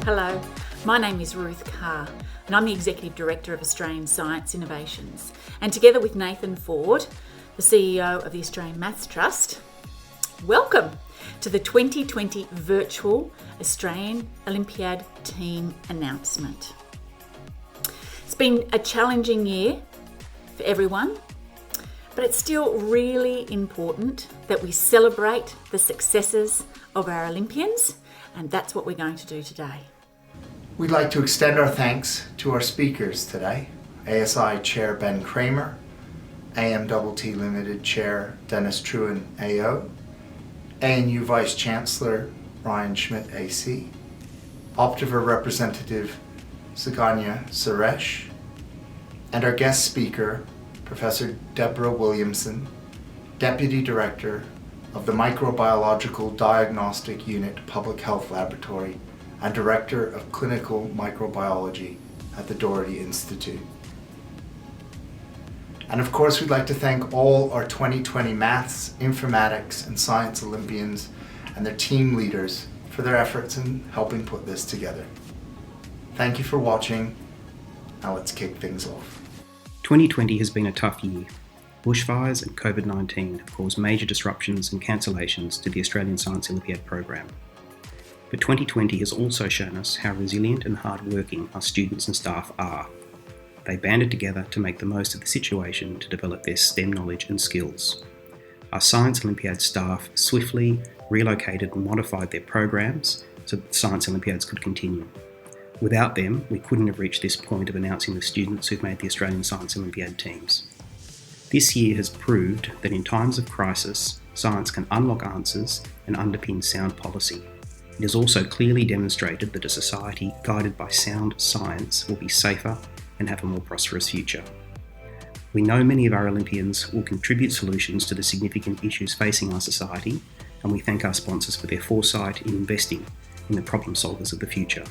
Hello, my name is Ruth Carr and I'm the Executive Director of Australian Science Innovations, and together with Nathan Ford, the CEO of the Australian Maths Trust, welcome to the 2020 Virtual Australian Olympiad Team Announcement. It's been a challenging year for everyone, but it's still really important that we celebrate the successes of our Olympians, and that's what we're going to do today. We'd like to extend our thanks to our speakers today, ASI Chair Ben Kramer, AMTT Limited Chair Dennis Trewin AO, ANU Vice Chancellor Ryan Schmidt AC, Optiver Representative Suganya Suresh, and our guest speaker, Professor Deborah Williamson, Deputy Director of the Microbiological Diagnostic Unit Public Health Laboratory and Director of Clinical Microbiology at the Doherty Institute. And of course, we'd like to thank all our 2020 Maths, Informatics and Science Olympians and their team leaders for their efforts in helping put this together. Thank you for watching. Now let's kick things off. 2020 has been a tough year. Bushfires and COVID-19 have caused major disruptions and cancellations to the Australian Science Olympiad program. But 2020 has also shown us how resilient and hard-working our students and staff are. They banded together to make the most of the situation to develop their STEM knowledge and skills. Our Science Olympiad staff swiftly relocated and modified their programs so that the Science Olympiads could continue. Without them, we couldn't have reached this point of announcing the students who've made the Australian Science Olympiad teams. This year has proved that in times of crisis, science can unlock answers and underpin sound policy. It has also clearly demonstrated that a society guided by sound science will be safer and have a more prosperous future. We know many of our Olympians will contribute solutions to the significant issues facing our society, and we thank our sponsors for their foresight in investing in the problem solvers of the future.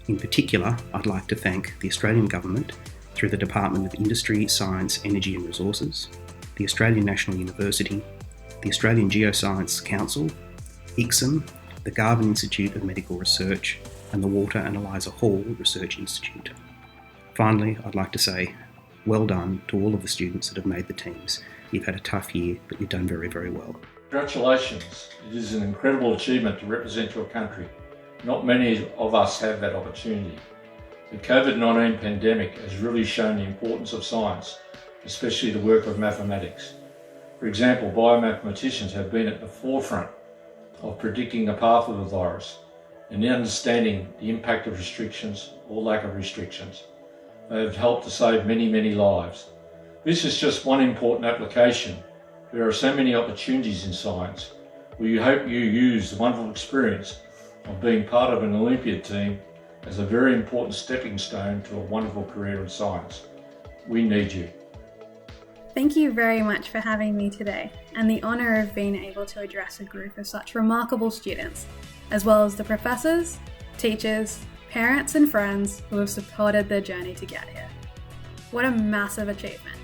In particular, I'd like to thank the Australian Government through the Department of Industry, Science, Energy and Resources, the Australian National University, the Australian Geoscience Council, ICSIM, the Garvan Institute of Medical Research, and the Walter and Eliza Hall Research Institute. Finally, I'd like to say well done to all of the students that have made the teams. You've had a tough year, but you've done very, very well. Congratulations. It is an incredible achievement to represent your country. Not many of us have that opportunity. The COVID-19 pandemic has really shown the importance of science, especially the work of mathematics. For example, biomathematicians have been at the forefront of predicting the path of the virus and understanding the impact of restrictions or lack of restrictions. They have helped to save many, many lives. This is just one important application. There are so many opportunities in science. We hope you use the wonderful experience of being part of an Olympiad team as a very important stepping stone to a wonderful career in science. We need you. Thank you very much for having me today, and the honour of being able to address a group of such remarkable students, as well as the professors, teachers, parents and friends who have supported their journey to get here. What a massive achievement.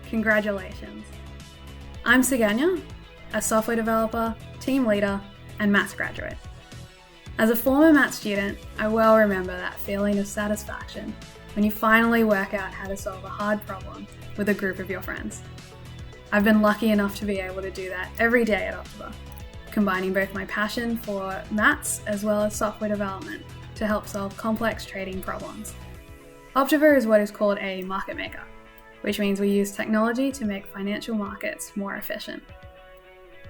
Congratulations. I'm Suganya, a software developer, team leader and maths graduate. As a former maths student, I well remember that feeling of satisfaction when you finally work out how to solve a hard problem with a group of your friends. I've been lucky enough to be able to do that every day at Optiver, combining both my passion for maths as well as software development to help solve complex trading problems. Optiver is what is called a market maker, which means we use technology to make financial markets more efficient.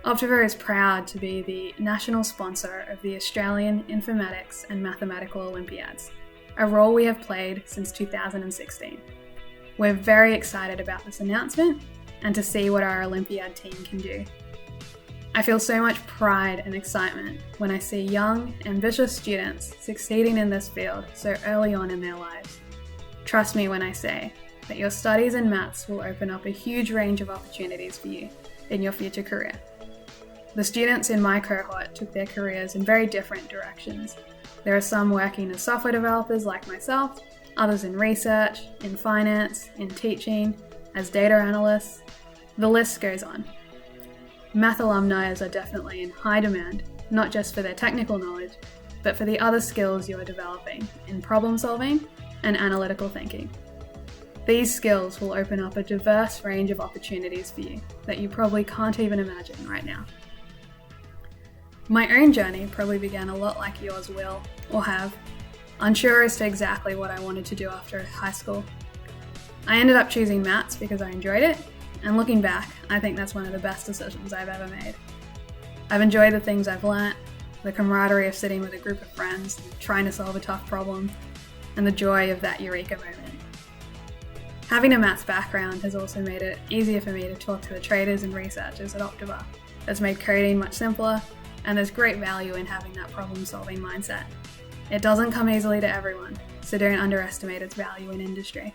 Optiver is proud to be the national sponsor of the Australian Informatics and Mathematical Olympiads, a role we have played since 2016. We're very excited about this announcement and to see what our Olympiad team can do. I feel so much pride and excitement when I see young, ambitious students succeeding in this field so early on in their lives. Trust me when I say that your studies in maths will open up a huge range of opportunities for you in your future career. The students in my cohort took their careers in very different directions. There are some working as software developers like myself, others in research, in finance, in teaching, as data analysts. The list goes on. Math alumni are definitely in high demand, not just for their technical knowledge, but for the other skills you are developing in problem solving and analytical thinking. These skills will open up a diverse range of opportunities for you that you probably can't even imagine right now. My own journey probably began a lot like yours will, or have, unsure as to exactly what I wanted to do after high school. I ended up choosing maths because I enjoyed it, and looking back, I think that's one of the best decisions I've ever made. I've enjoyed the things I've learnt, the camaraderie of sitting with a group of friends, trying to solve a tough problem, and the joy of that eureka moment. Having a maths background has also made it easier for me to talk to the traders and researchers at Optiva. It's made coding much simpler, and there's great value in having that problem-solving mindset. It doesn't come easily to everyone, so don't underestimate its value in industry.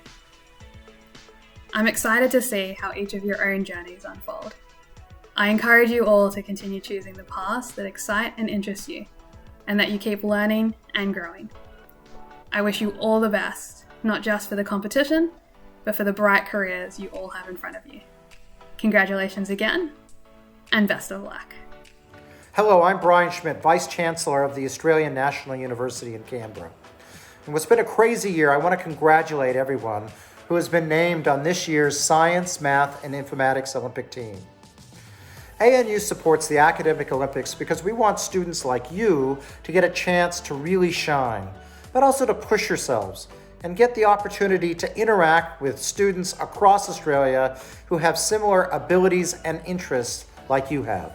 I'm excited to see how each of your own journeys unfold. I encourage you all to continue choosing the paths that excite and interest you, and that you keep learning and growing. I wish you all the best, not just for the competition, but for the bright careers you all have in front of you. Congratulations again, and best of luck. Hello, I'm Brian Schmidt, Vice Chancellor of the Australian National University in Canberra. And what's been a crazy year, I want to congratulate everyone who has been named on this year's Science, Math, and Informatics Olympic team. ANU supports the Academic Olympics because we want students like you to get a chance to really shine, but also to push yourselves and get the opportunity to interact with students across Australia who have similar abilities and interests like you have.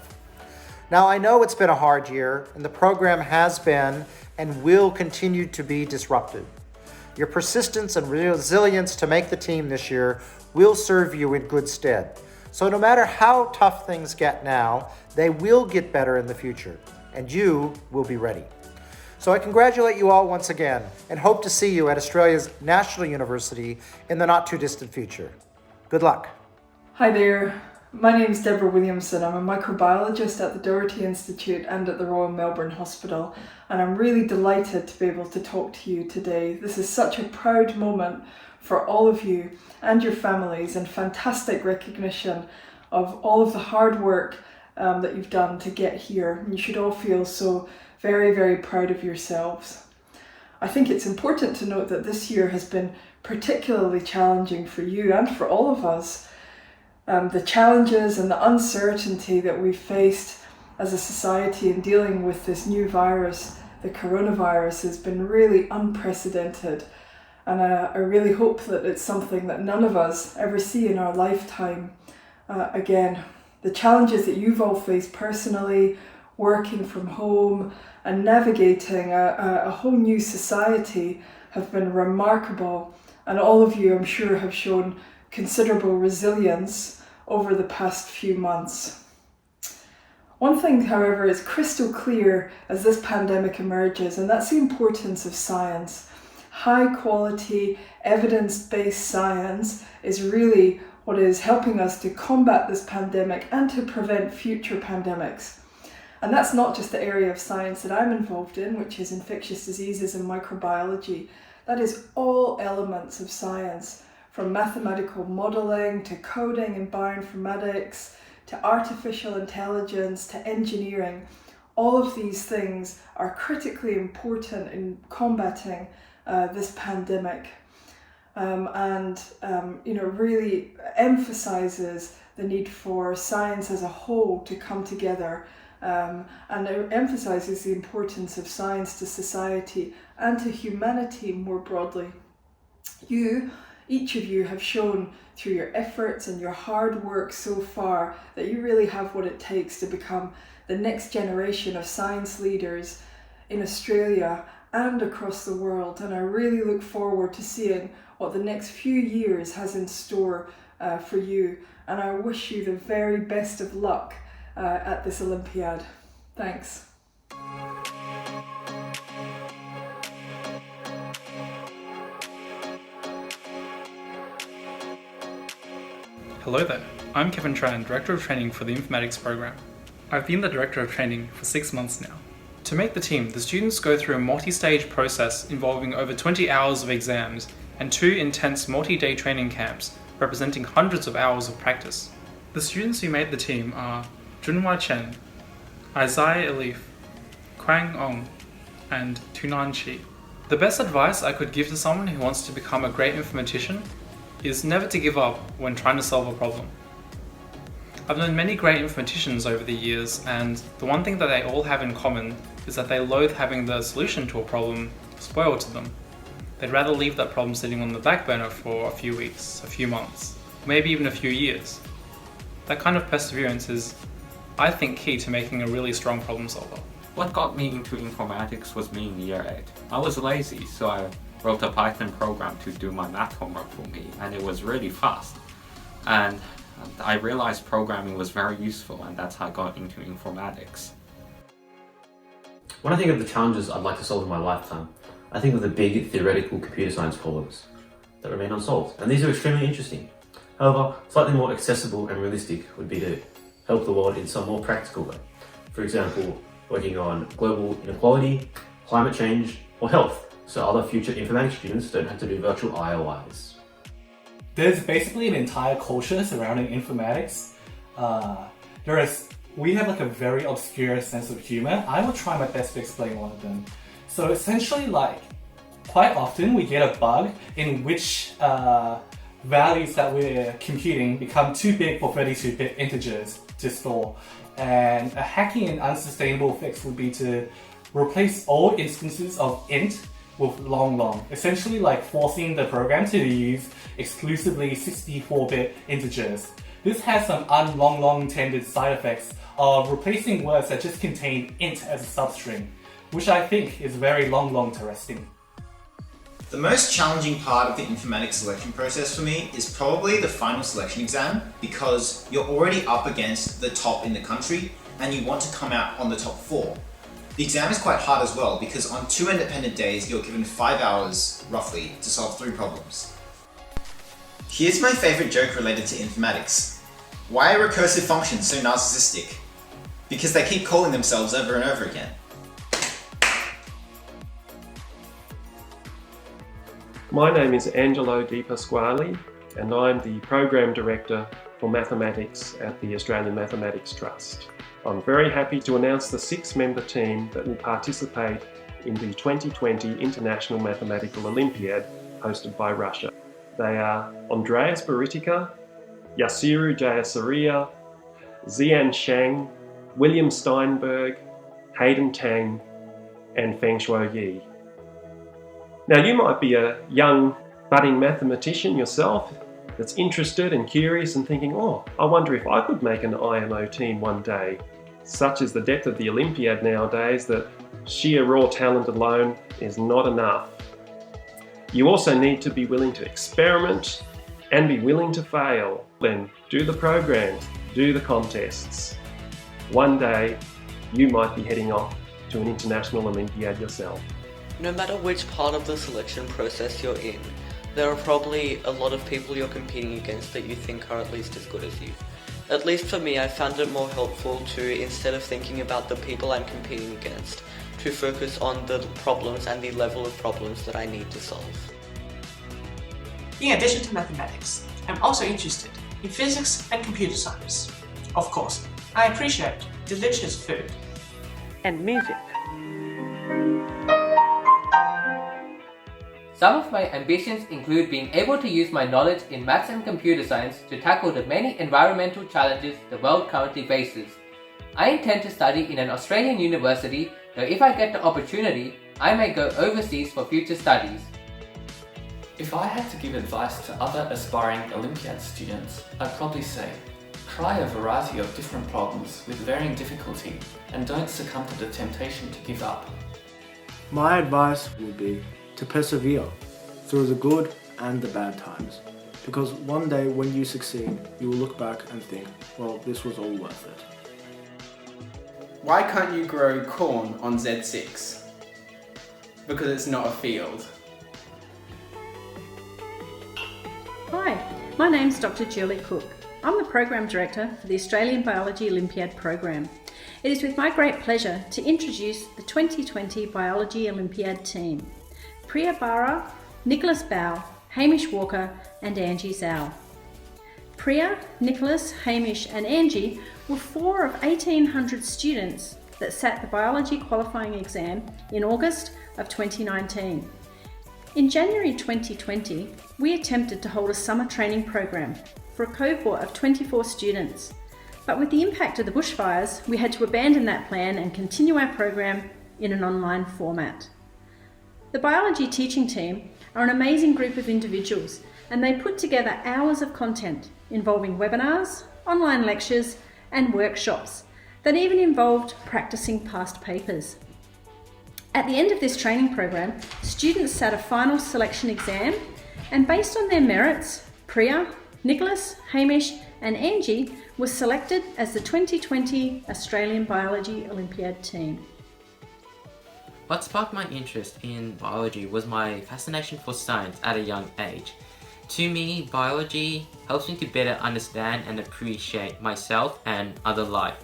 Now, I know it's been a hard year, and the program has been and will continue to be disrupted. Your persistence and resilience to make the team this year will serve you in good stead. So no matter how tough things get now, they will get better in the future, and you will be ready. So I congratulate you all once again, and hope to see you at Australia's National University in the not too distant future. Good luck. Hi there. My name is Deborah Williamson. I'm a microbiologist at the Doherty Institute and at the Royal Melbourne Hospital, and I'm really delighted to be able to talk to you today. This is such a proud moment for all of you and your families, and fantastic recognition of all of the hard work that you've done to get here. You should all feel so very, very proud of yourselves. I think it's important to note that this year has been particularly challenging for you and for all of us. The challenges and the uncertainty that we've faced as a society in dealing with this new virus, the coronavirus, has been really unprecedented. And I really hope that it's something that none of us ever see in our lifetime again. The challenges that you've all faced personally, working from home and navigating a whole new society, have been remarkable. And all of you, I'm sure, have shown considerable resilience over the past few months. One thing, however, is crystal clear as this pandemic emerges, and that's the importance of science. High quality, evidence-based science is really what is helping us to combat this pandemic and to prevent future pandemics. And that's not just the area of science that I'm involved in, which is infectious diseases and microbiology. That is all elements of science, from mathematical modelling to coding and bioinformatics to artificial intelligence to engineering. All of these things are critically important in combating this pandemic, and really emphasizes the need for science as a whole to come together, and it emphasizes the importance of science to society and to humanity more broadly. Each of you have shown through your efforts and your hard work so far that you really have what it takes to become the next generation of science leaders in Australia and across the world. And I really look forward to seeing what the next few years has in store for you. And I wish you the very best of luck at this Olympiad. Thanks. Hello there, I'm Kevin Tran, Director of Training for the Informatics program. I've been the Director of Training for 6 months now. To make the team, the students go through a multi-stage process involving over 20 hours of exams and 2 intense multi-day training camps representing hundreds of hours of practice. The students who made the team are Junhua Chen, Isaiah Elif, Kwang Ong, and Tunanchi. The best advice I could give to someone who wants to become a great informatician is never to give up when trying to solve a problem. I've known many great informaticians over the years, and the one thing that they all have in common is that they loathe having the solution to a problem spoiled to them. They'd rather leave that problem sitting on the back burner for a few weeks, a few months, maybe even a few years. That kind of perseverance is, I think, key to making a really strong problem solver. What got me into informatics was me in year 8. I was lazy, so I wrote a Python program to do my math homework for me, and it was really fast. And I realized programming was very useful, and that's how I got into informatics. When I think of the challenges I'd like to solve in my lifetime, I think of the big theoretical computer science problems that remain unsolved, and these are extremely interesting. However, slightly more accessible and realistic would be to help the world in some more practical way. For example, working on global inequality, climate change, or health, so other future informatics students don't have to do virtual IOIs. There's basically an entire culture surrounding informatics. We have like a very obscure sense of humor. I will try my best to explain one of them. So essentially, quite often we get a bug in which values that we're computing become too big for 32-bit integers to store. And a hacky and unsustainable fix would be to replace all instances of int with long, essentially forcing the program to use exclusively 64-bit integers. This has some long intended side effects of replacing words that just contain int as a substring, which I think is very long interesting. The most challenging part of the informatics selection process for me is probably the final selection exam, because you're already up against the top in the country and you want to come out on the top 4. The exam is quite hard as well, because on 2 independent days you're given 5 hours roughly to solve 3 problems. Here's my favorite joke related to informatics. Why are recursive functions so narcissistic? Because they keep calling themselves over and over again. My name is Angelo Di Pasquale, and I'm the Program Director for Mathematics at the Australian Mathematics Trust. I'm very happy to announce the 6-member team that will participate in the 2020 International Mathematical Olympiad hosted by Russia. They are Andreas Baritica, Yasiru Jayasuriya, Xian Shang, William Steinberg, Hayden Tang, and Feng Shuo Yi. Now, you might be a young budding mathematician yourself that's interested and curious and thinking, I wonder if I could make an IMO team one day. Such is the depth of the Olympiad nowadays that sheer raw talent alone is not enough. You also need to be willing to experiment and be willing to fail. Then do the programs, do the contests. One day, you might be heading off to an international Olympiad yourself. No matter which part of the selection process you're in, there are probably a lot of people you're competing against that you think are at least as good as you. At least for me, I found it more helpful to, instead of thinking about the people I'm competing against, to focus on the problems and the level of problems that I need to solve. In addition to mathematics, I'm also interested in physics and computer science. Of course, I appreciate delicious food and music. Some of my ambitions include being able to use my knowledge in maths and computer science to tackle the many environmental challenges the world currently faces. I intend to study in an Australian university, though if I get the opportunity, I may go overseas for future studies. If I had to give advice to other aspiring Olympiad students, I'd probably say, try a variety of different problems with varying difficulty and don't succumb to the temptation to give up. My advice would be to persevere through the good and the bad times, because one day when you succeed, you will look back and think, well, this was all worth it. Why can't you grow corn on Z6? Because it's not a field. Hi, my name's Dr. Julie Cook. I'm the Program Director for the Australian Biology Olympiad Program. It is with my great pleasure to introduce the 2020 Biology Olympiad team. Priya Bara, Nicholas Bao, Hamish Walker and Angie Zhao. Priya, Nicholas, Hamish and Angie were 4 of 1,800 students that sat the biology qualifying exam in August of 2019. In January 2020, we attempted to hold a summer training program for a cohort of 24 students. But with the impact of the bushfires, we had to abandon that plan and continue our program in an online format. The biology teaching team are an amazing group of individuals, and they put together hours of content involving webinars, online lectures, and workshops that even involved practicing past papers. At the end of this training program, students sat a final selection exam, and based on their merits, Priya, Nicholas, Hamish, and Angie were selected as the 2020 Australian Biology Olympiad team. What sparked my interest in biology was my fascination for science at a young age. To me, biology helps me to better understand and appreciate myself and other life.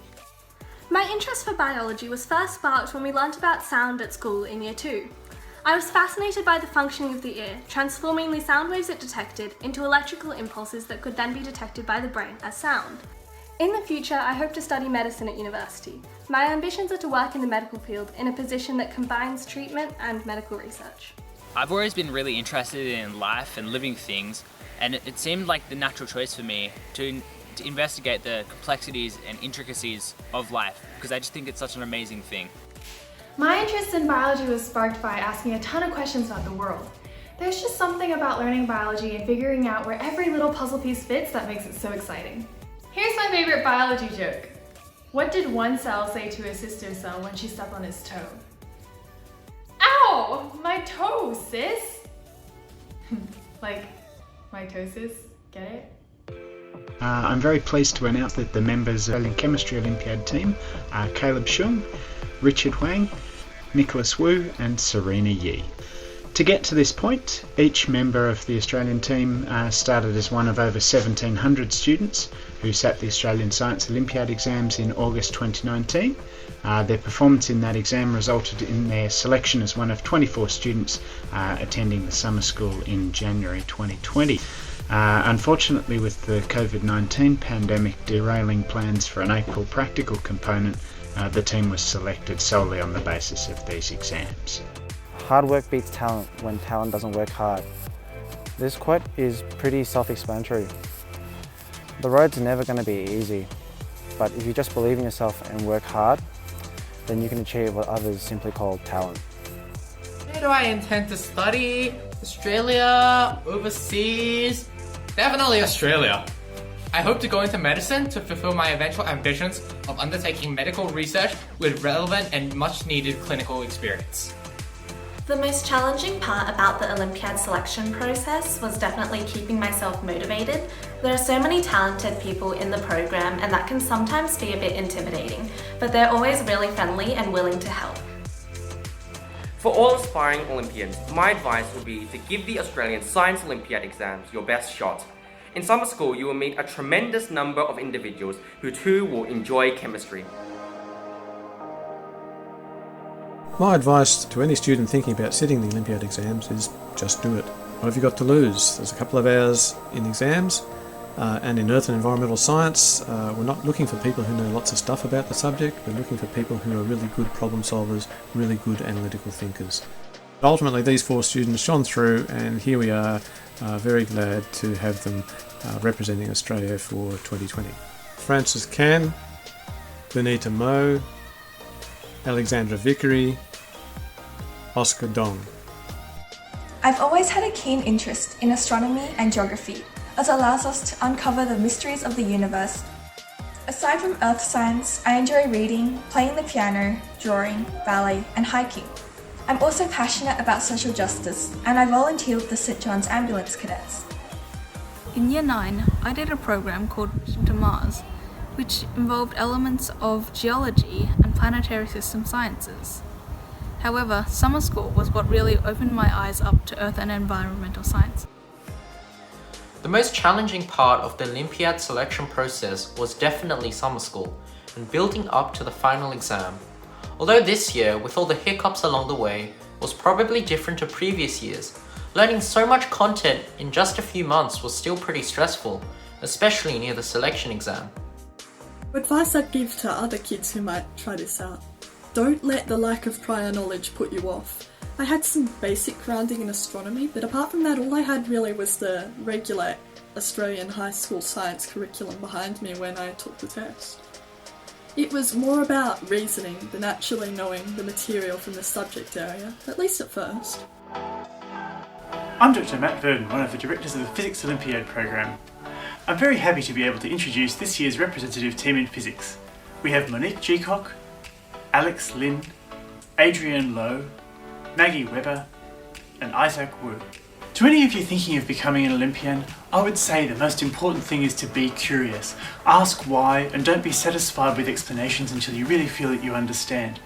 My interest for biology was first sparked when we learnt about sound at school in Year 2. I was fascinated by the functioning of the ear, transforming the sound waves it detected into electrical impulses that could then be detected by the brain as sound. In the future, I hope to study medicine at university. My ambitions are to work in the medical field in a position that combines treatment and medical research. I've always been really interested in life and living things, and it seemed like the natural choice for me to investigate the complexities and intricacies of life, because I just think it's such an amazing thing. My interest in biology was sparked by asking a ton of questions about the world. There's just something about learning biology and figuring out where every little puzzle piece fits that makes it so exciting. Here's my favorite biology joke. What did one cell say to a sister cell when she stepped on its toe? Ow! My toe, sis! Like, mitosis, get it? I'm very pleased to announce that the members of the Australian Chemistry Olympiad team are Caleb Shung, Richard Huang, Nicholas Wu and Serena Yi. To get to this point, each member of the Australian team started as one of over 1,700 students who sat the Australian Science Olympiad exams in August 2019. Their performance in that exam resulted in their selection as one of 24 students attending the summer school in January 2020. Unfortunately, with the COVID-19 pandemic derailing plans for an April practical component, the team was selected solely on the basis of these exams. Hard work beats talent when talent doesn't work hard. This quote is pretty self-explanatory. The road's never going to be easy, but if you just believe in yourself and work hard, then you can achieve what others simply call talent. Where do I intend to study? Australia? Overseas? Definitely Australia. I hope to go into medicine to fulfill my eventual ambitions of undertaking medical research with relevant and much needed clinical experience. The most challenging part about the Olympiad selection process was definitely keeping myself motivated. There are so many talented people in the program and that can sometimes be a bit intimidating, but they're always really friendly and willing to help. For all aspiring Olympians, my advice would be to give the Australian Science Olympiad exams your best shot. In summer school, you will meet a tremendous number of individuals who too will enjoy chemistry. My advice to any student thinking about sitting the Olympiad exams is just do it. What have you got to lose? There's a couple of hours in exams, and in earth and environmental science, we're not looking for people who know lots of stuff about the subject, we're looking for people who are really good problem solvers, really good analytical thinkers. Ultimately, these 4 students shone through, and here we are, very glad to have them representing Australia for 2020. Francis Can, Benita Mo, Alexandra Vickery, Oscar Dong. I've always had a keen interest in astronomy and geography, as it allows us to uncover the mysteries of the universe. Aside from earth science, I enjoy reading, playing the piano, drawing, ballet, and hiking. I'm also passionate about social justice, and I volunteer with the St John's Ambulance Cadets. In Year 9, I did a program called Mission to Mars, which involved elements of geology and planetary system sciences. However, summer school was what really opened my eyes up to earth and environmental science. The most challenging part of the Olympiad selection process was definitely summer school and building up to the final exam. Although this year, with all the hiccups along the way, was probably different to previous years, learning so much content in just a few months was still pretty stressful, especially near the selection exam. What advice I'd give to other kids who might try this out? don't let the lack of prior knowledge put you off. I had some basic grounding in astronomy, but apart from that all I had really was the regular Australian high school science curriculum behind me when I took the test. It was more about reasoning than actually knowing the material from the subject area, at least at first. I'm Dr. Matt Verdon, one of the directors of the Physics Olympiad program. I'm very happy to be able to introduce this year's representative team in physics. We have Monique Geacock, Alex Lin, Adrienne Lowe, Maggie Webber, and Isaac Wu. To any of you thinking of becoming an Olympian, I would say the most important thing is to be curious. Ask why, and don't be satisfied with explanations until you really feel that you understand.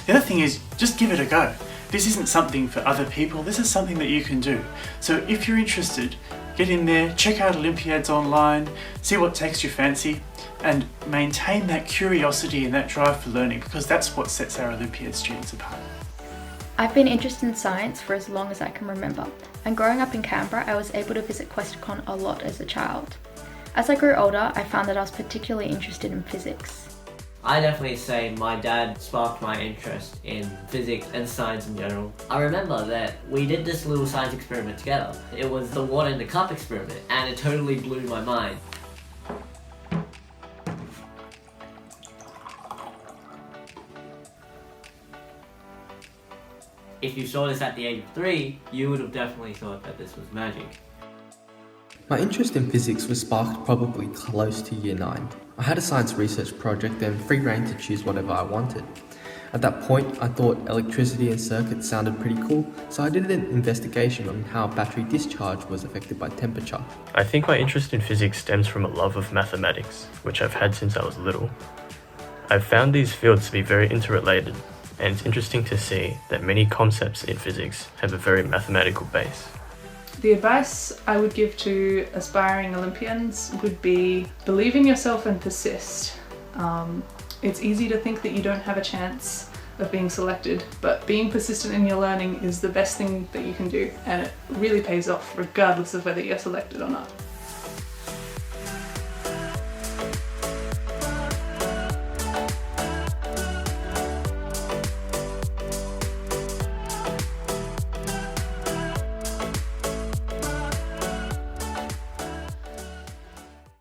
The other thing is, just give it a go. This isn't something for other people, this is something that you can do. So if you're interested, get in there, check out Olympiads online, see what takes your fancy, and maintain that curiosity and that drive for learning, because that's what sets our Olympiad students apart. I've been interested in science for as long as I can remember, and growing up in Canberra I was able to visit QuestCon a lot as a child. As I grew older, I found that I was particularly interested in physics. I definitely say my dad sparked my interest in physics and science in general. I remember that we did this little science experiment together. It was the water in the cup experiment, and it totally blew my mind. If you saw this at the age of 3, you would have definitely thought that this was magic. My interest in physics was sparked probably close to year 9. I had a science research project and free rein to choose whatever I wanted. At that point, I thought electricity and circuits sounded pretty cool, so I did an investigation on how battery discharge was affected by temperature. I think my interest in physics stems from a love of mathematics, which I've had since I was little. I've found these fields to be very interrelated, and it's interesting to see that many concepts in physics have a very mathematical base. The advice I would give to aspiring Olympians would be believe in yourself and persist. It's easy to think that you don't have a chance of being selected, but being persistent in your learning is the best thing that you can do, and it really pays off regardless of whether you're selected or not.